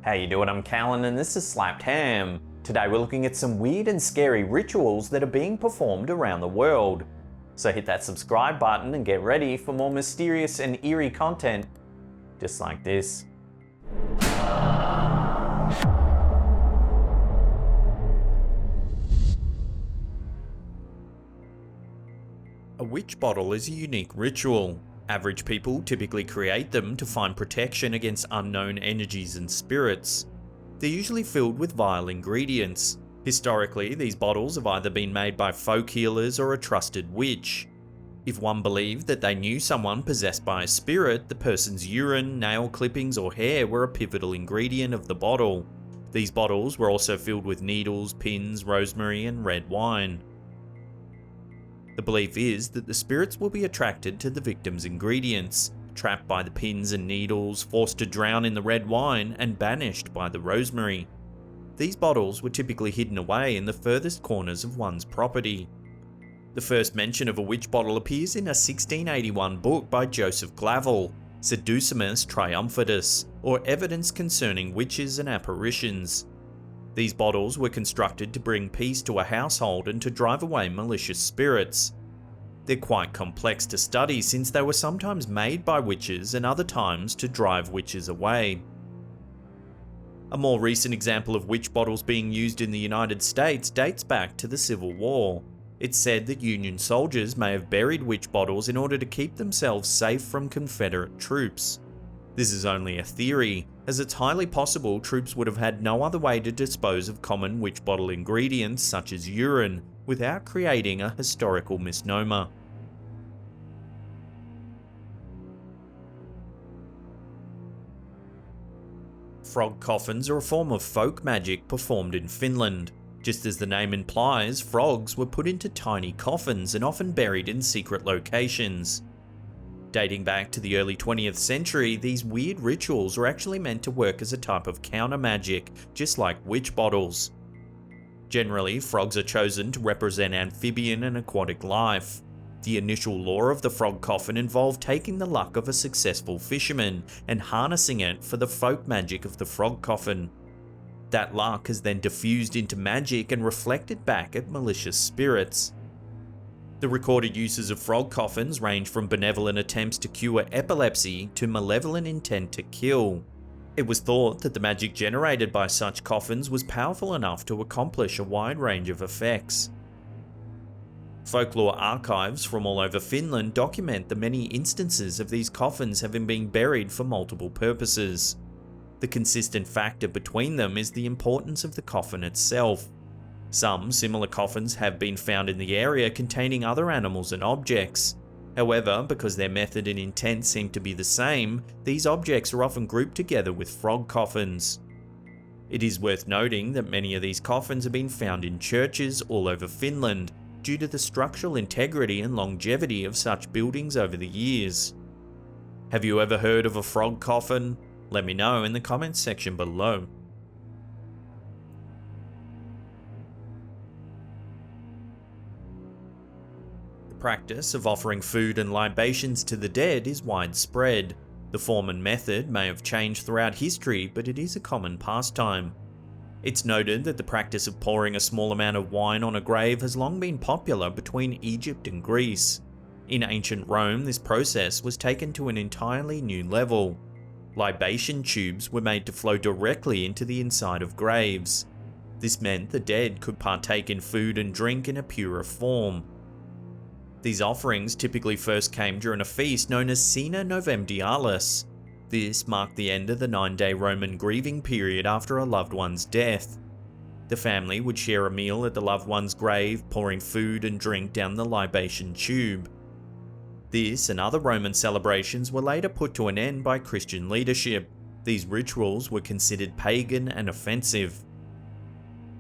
How you doing? I'm Callan and this is Slapped Ham. Today we're looking at some weird and scary rituals that are being performed around the world. So hit that subscribe button and get ready for more mysterious and eerie content just like this. A witch bottle is a unique ritual. Average people typically create them to find protection against unknown energies and spirits. They're usually filled with vile ingredients. Historically, these bottles have either been made by folk healers or a trusted witch. If one believed that they knew someone possessed by a spirit, the person's urine, nail clippings or hair were a pivotal ingredient of the bottle. These bottles were also filled with needles, pins, rosemary and red wine. The belief is that the spirits will be attracted to the victim's ingredients, trapped by the pins and needles, forced to drown in the red wine, and banished by the rosemary. These bottles were typically hidden away in the furthest corners of one's property. The first mention of a witch bottle appears in a 1681 book by Joseph Glavel, Seducimus Triumphatus, or Evidence Concerning Witches and Apparitions. These bottles were constructed to bring peace to a household and to drive away malicious spirits. They're quite complex to study since they were sometimes made by witches and other times to drive witches away. A more recent example of witch bottles being used in the United States dates back to the Civil War. It's said that Union soldiers may have buried witch bottles in order to keep themselves safe from Confederate troops. This is only a theory, as it's highly possible troops would have had no other way to dispose of common witch bottle ingredients such as urine, without creating a historical misnomer. Frog coffins are a form of folk magic performed in Finland. Just as the name implies, frogs were put into tiny coffins and often buried in secret locations. Dating back to the early 20th century, these weird rituals were actually meant to work as a type of counter magic, just like witch bottles. Generally, frogs are chosen to represent amphibian and aquatic life. The initial lore of the frog coffin involved taking the luck of a successful fisherman and harnessing it for the folk magic of the frog coffin. That luck has then diffused into magic and reflected back at malicious spirits. The recorded uses of frog coffins range from benevolent attempts to cure epilepsy to malevolent intent to kill. It was thought that the magic generated by such coffins was powerful enough to accomplish a wide range of effects. Folklore archives from all over Finland document the many instances of these coffins having been buried for multiple purposes. The consistent factor between them is the importance of the coffin itself. Some similar coffins have been found in the area containing other animals and objects. However, because their method and intent seem to be the same, these objects are often grouped together with frog coffins. It is worth noting that many of these coffins have been found in churches all over Finland, due to the structural integrity and longevity of such buildings over the years. Have you ever heard of a frog coffin? Let me know in the comments section below. The practice of offering food and libations to the dead is widespread. The form and method may have changed throughout history, but it is a common pastime. It's noted that the practice of pouring a small amount of wine on a grave has long been popular between Egypt and Greece. In ancient Rome, this process was taken to an entirely new level. Libation tubes were made to flow directly into the inside of graves. This meant the dead could partake in food and drink in a purer form. These offerings typically first came during a feast known as Cena Novemdialis. This marked the end of the 9-day Roman grieving period after a loved one's death. The family would share a meal at the loved one's grave, pouring food and drink down the libation tube. This and other Roman celebrations were later put to an end by Christian leadership. These rituals were considered pagan and offensive.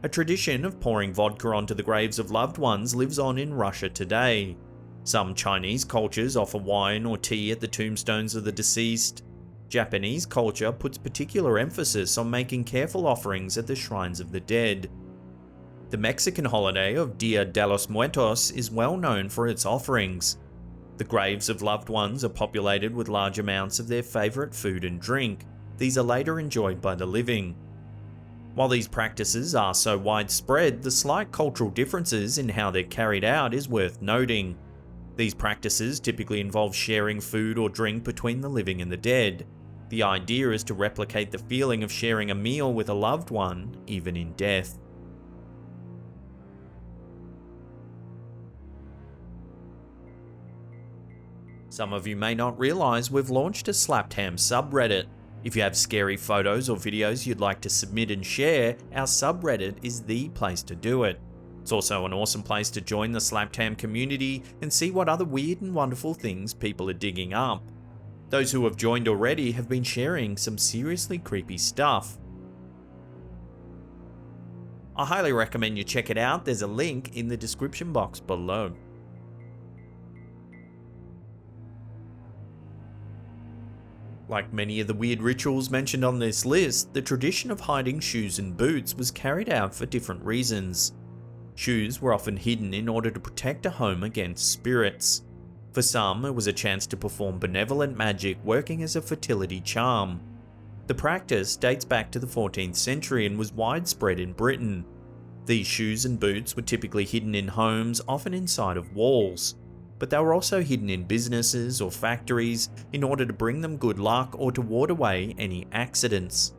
A tradition of pouring vodka onto the graves of loved ones lives on in Russia today. Some Chinese cultures offer wine or tea at the tombstones of the deceased. Japanese culture puts particular emphasis on making careful offerings at the shrines of the dead. The Mexican holiday of Dia de los Muertos is well known for its offerings. The graves of loved ones are populated with large amounts of their favorite food and drink. these are later enjoyed by the living. While these practices are so widespread, the slight cultural differences in how they're carried out is worth noting. These practices typically involve sharing food or drink between the living and the dead. The idea is to replicate the feeling of sharing a meal with a loved one, even in death. Some of you may not realise we've launched a Slapped Ham subreddit. If you have scary photos or videos you'd like to submit and share, our subreddit is the place to do it. It's also an awesome place to join the Slapped Ham community and see what other weird and wonderful things people are digging up. Those who have joined already have been sharing some seriously creepy stuff. I highly recommend you check it out, there's a link in the description box below. Like many of the weird rituals mentioned on this list, the tradition of hiding shoes and boots was carried out for different reasons. Shoes were often hidden in order to protect a home against spirits. For some, it was a chance to perform benevolent magic working as a fertility charm. The practice dates back to the 14th century and was widespread in Britain. These shoes and boots were typically hidden in homes, often inside of walls. But they were also hidden in businesses or factories in order to bring them good luck or to ward away any accidents.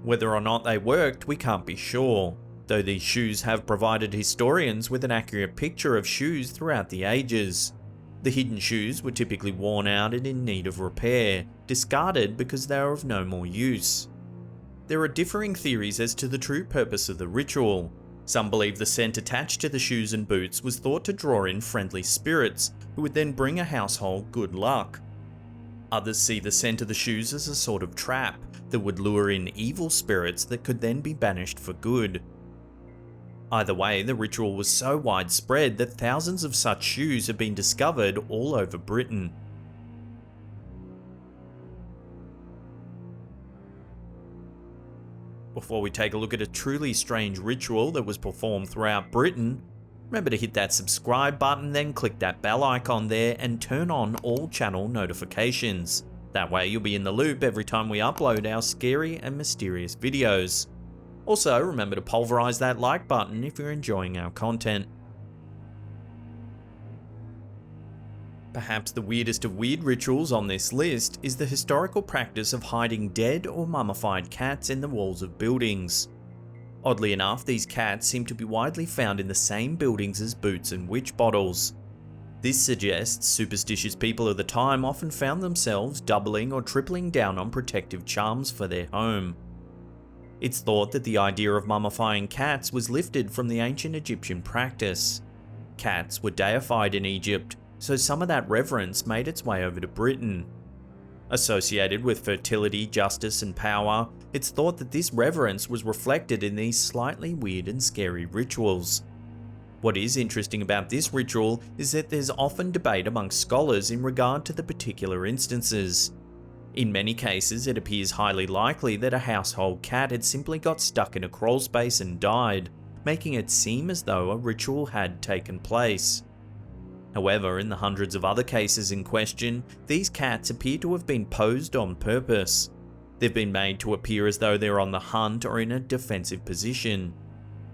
Whether or not they worked, we can't be sure, though these shoes have provided historians with an accurate picture of shoes throughout the ages. The hidden shoes were typically worn out and in need of repair, discarded because they are of no more use. There are differing theories as to the true purpose of the ritual. Some believe the scent attached to the shoes and boots was thought to draw in friendly spirits, who would then bring a household good luck. Others see the scent of the shoes as a sort of trap that would lure in evil spirits that could then be banished for good. Either way, the ritual was so widespread that thousands of such shoes have been discovered all over Britain. Before we take a look at a truly strange ritual that was performed throughout Britain, remember to hit that subscribe button, then click that bell icon there and turn on all channel notifications. That way you'll be in the loop every time we upload our scary and mysterious videos. Also, remember to pulverize that like button if you're enjoying our content. Perhaps the weirdest of weird rituals on this list is the historical practice of hiding dead or mummified cats in the walls of buildings. Oddly enough, these cats seem to be widely found in the same buildings as boots and witch bottles. This suggests superstitious people of the time often found themselves doubling or tripling down on protective charms for their home. It's thought that the idea of mummifying cats was lifted from the ancient Egyptian practice. Cats were deified in Egypt, so some of that reverence made its way over to Britain. Associated with fertility, justice, and power, it's thought that this reverence was reflected in these slightly weird and scary rituals. What is interesting about this ritual is that there's often debate amongst scholars in regard to the particular instances. In many cases, it appears highly likely that a household cat had simply got stuck in a crawl space and died, making it seem as though a ritual had taken place. However, in the hundreds of other cases in question, these cats appear to have been posed on purpose. They've been made to appear as though they're on the hunt or in a defensive position.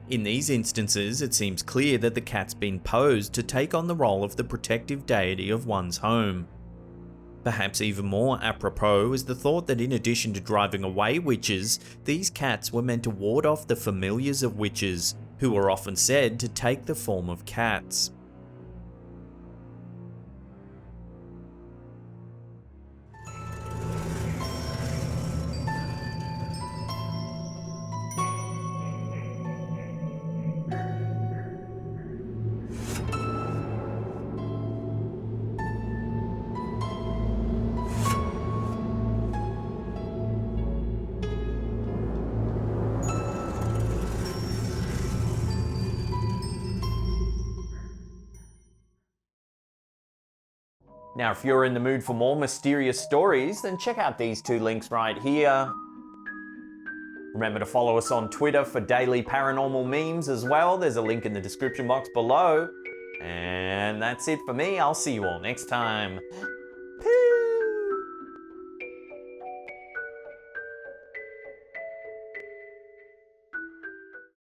In these instances, it seems clear that the cat's been posed to take on the role of the protective deity of one's home. Perhaps even more apropos is the thought that in addition to driving away witches, these cats were meant to ward off the familiars of witches, who are often said to take the form of cats. Now, if you're in the mood for more mysterious stories, then check out these two links right here. Remember to follow us on Twitter for daily paranormal memes as well. There's a link in the description box below. And that's it for me. I'll see you all next time.